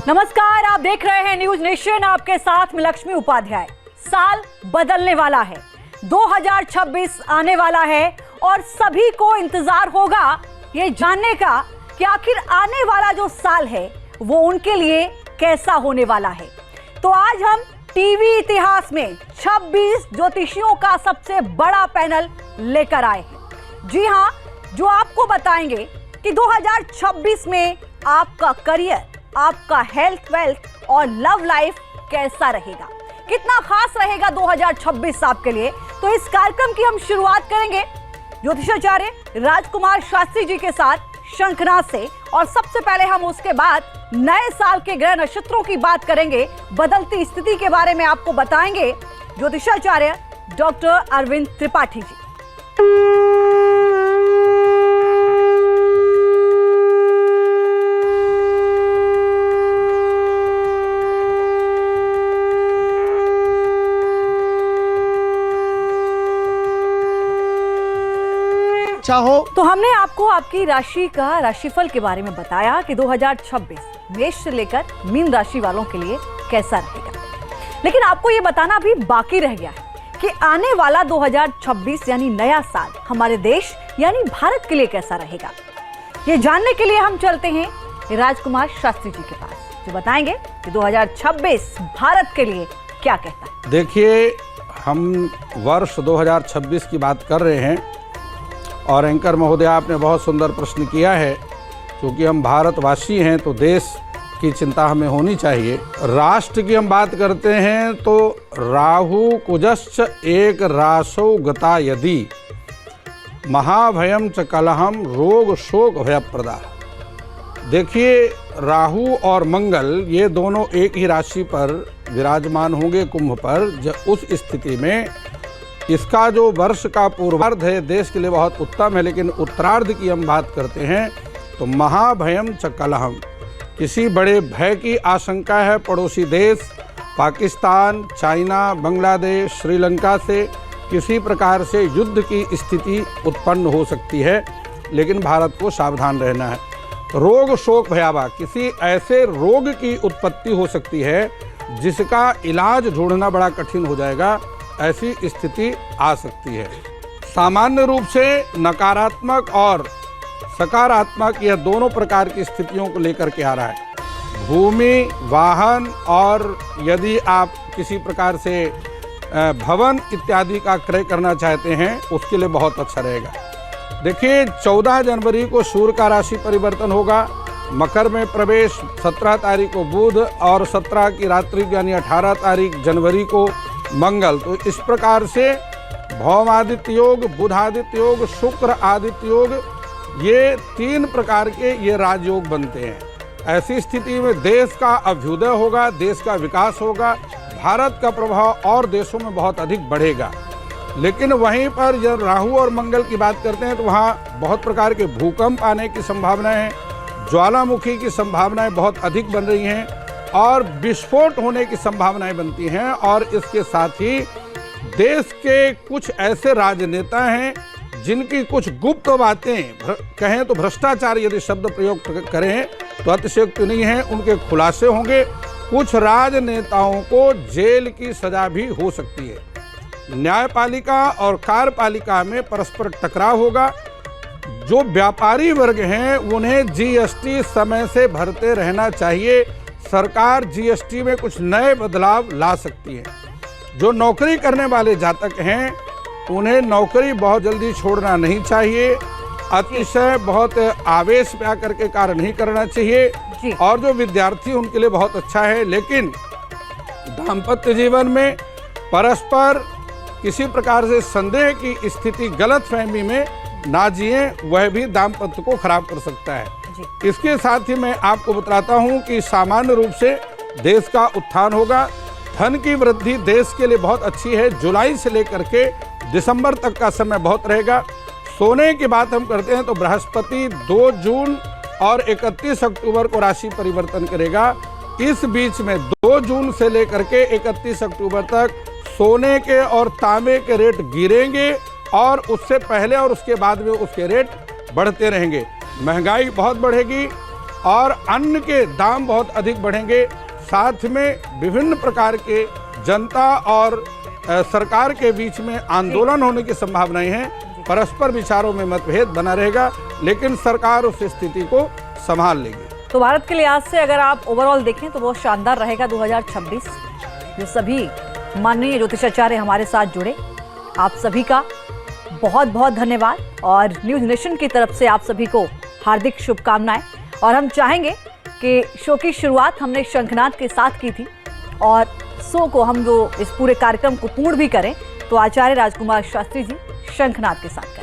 नमस्कार, आप देख रहे हैं न्यूज नेशन। आपके साथ में लक्ष्मी उपाध्याय। साल बदलने वाला है, 2026 आने वाला है और सभी को इंतजार होगा ये जानने का कि आखिर आने वाला जो साल है वो उनके लिए कैसा होने वाला है। तो आज हम टीवी इतिहास में 26 ज्योतिषियों का सबसे बड़ा पैनल लेकर आए हैं। जी हां, जो आपको बताएंगे कि 2026 में आपका करियर, आपका हेल्थ, वेल्थ और लव लाइफ कैसा रहेगा, कितना खास रहेगा 2026 आपके लिए। तो इस कार्यक्रम की हम शुरुआत करेंगे ज्योतिषाचार्य राजकुमार शास्त्री जी के साथ शंखनाद से, और सबसे पहले हम उसके बाद नए साल के ग्रह नक्षत्रों की बात करेंगे, बदलती स्थिति के बारे में आपको बताएंगे ज्योतिषाचार्य डॉक्टर अरविंद त्रिपाठी जी। चाहो तो हमने आपको आपकी राशि का राशिफल के बारे में बताया कि 2026 मेष से लेकर मीन राशि वालों के लिए कैसा रहेगा, लेकिन आपको ये बताना भी बाकी रह गया है कि आने वाला 2026 यानी नया साल हमारे देश यानी भारत के लिए कैसा रहेगा। ये जानने के लिए हम चलते हैं राजकुमार शास्त्री जी के पास, जो बताएंगे कि 2026 भारत के लिए क्या कहता है। देखिए, हम वर्ष 2026 की बात कर रहे हैं और एंकर महोदय आपने बहुत सुंदर प्रश्न किया है। क्योंकि हम भारतवासी हैं तो देश की चिंता हमें होनी चाहिए। राष्ट्र की हम बात करते हैं तो राहु कुजश्च एक रासौ गता यदि महाभयम च कलहम रोग शोक भयप्रदा। देखिए, राहु और मंगल ये दोनों एक ही राशि पर विराजमान होंगे कुंभ पर। उस स्थिति में इसका जो वर्ष का पूर्वार्ध है देश के लिए बहुत उत्तम है, लेकिन उत्तरार्ध की हम बात करते हैं तो महाभयम च कलहम, किसी बड़े भय की आशंका है। पड़ोसी देश पाकिस्तान, चाइना, बांग्लादेश, श्रीलंका से किसी प्रकार से युद्ध की स्थिति उत्पन्न हो सकती है, लेकिन भारत को सावधान रहना है। रोग शोक भयावह, किसी ऐसे रोग की उत्पत्ति हो सकती है जिसका इलाज ढूंढना बड़ा कठिन हो जाएगा, ऐसी स्थिति आ सकती है। सामान्य रूप से नकारात्मक और सकारात्मक यह दोनों प्रकार की स्थितियों को लेकर के आ रहा है। भूमि, वाहन और यदि आप किसी प्रकार से भवन इत्यादि का क्रय करना चाहते हैं उसके लिए बहुत अच्छा रहेगा। देखिए, 14 जनवरी को सूर्य का राशि परिवर्तन होगा, मकर में प्रवेश 17 तारीख को बुध और 17 की रात्रि यानी 18 तारीख जनवरी को मंगल। तो इस प्रकार से भौमादित्य योग, बुधादित्य योग, शुक्र आदित्य योग, ये 3 प्रकार के ये राजयोग बनते हैं। ऐसी स्थिति में देश का अभ्युदय होगा, देश का विकास होगा, भारत का प्रभाव और देशों में बहुत अधिक बढ़ेगा। लेकिन वहीं पर जब राहु और मंगल की बात करते हैं तो वहाँ बहुत प्रकार के भूकंप आने की संभावनाएं हैं, ज्वालामुखी की संभावनाएं बहुत अधिक बन रही हैं और विस्फोट होने की संभावनाएं बनती हैं। और इसके साथ ही देश के कुछ ऐसे राजनेता हैं जिनकी कुछ गुप्त बातें, कहें तो भ्रष्टाचार यदि शब्द प्रयोग करें तो अतिशयोक्ति नहीं है, उनके खुलासे होंगे। कुछ राजनेताओं को जेल की सजा भी हो सकती है। न्यायपालिका और कार्यपालिका में परस्पर टकराव होगा। जो व्यापारी वर्ग हैं उन्हें जीएसटी समय से भरते रहना चाहिए। सरकार जीएसटी में कुछ नए बदलाव ला सकती है। जो नौकरी करने वाले जातक हैं उन्हें नौकरी बहुत जल्दी छोड़ना नहीं चाहिए। अतिशय बहुत आवेश में आकर के कार्य नहीं करना चाहिए। और जो विद्यार्थी उनके लिए बहुत अच्छा है, लेकिन दाम्पत्य जीवन में परस्पर किसी प्रकार से संदेह की स्थिति, गलतफहमी में ना जिए, वह भी दाम्पत्य को खराब कर सकता है। इसके साथ ही मैं आपको बताता हूं कि सामान्य रूप से देश का उत्थान होगा। धन की वृद्धि देश के लिए बहुत अच्छी है। जुलाई से लेकर के दिसंबर तक का समय बहुत रहेगा। सोने की बात हम करते हैं तो बृहस्पति 2 जून और 31 अक्टूबर को राशि परिवर्तन करेगा। इस बीच में 2 जून से लेकर के 31 अक्टूबर तक सोने के और तांबे के रेट गिरेंगे और उससे पहले और उसके बाद में उसके रेट बढ़ते रहेंगे। महंगाई बहुत बढ़ेगी। और अन्न के दाम बहुत अधिक बढ़ेंगे। साथ में विभिन्न प्रकार के जनता और सरकार के बीच में आंदोलन होने की संभावनाएं हैं। परस्पर विचारों में मतभेद बना रहेगा, लेकिन सरकार उस स्थिति को संभाल लेगी। तो भारत के लिहाज से अगर आप ओवरऑल देखें तो बहुत शानदार रहेगा 2026। जो सभी माननीय ज्योतिषाचार्य हमारे साथ जुड़े, आप सभी का बहुत बहुत धन्यवाद और न्यूज़ नेशन की तरफ से आप सभी को हार्दिक शुभकामनाएं। और हम चाहेंगे कि शो की शुरुआत हमने शंखनाद के साथ की थी और शो को हम जो इस पूरे कार्यक्रम को पूर्ण भी करें तो आचार्य राजकुमार शास्त्री जी शंखनाद के साथ करें।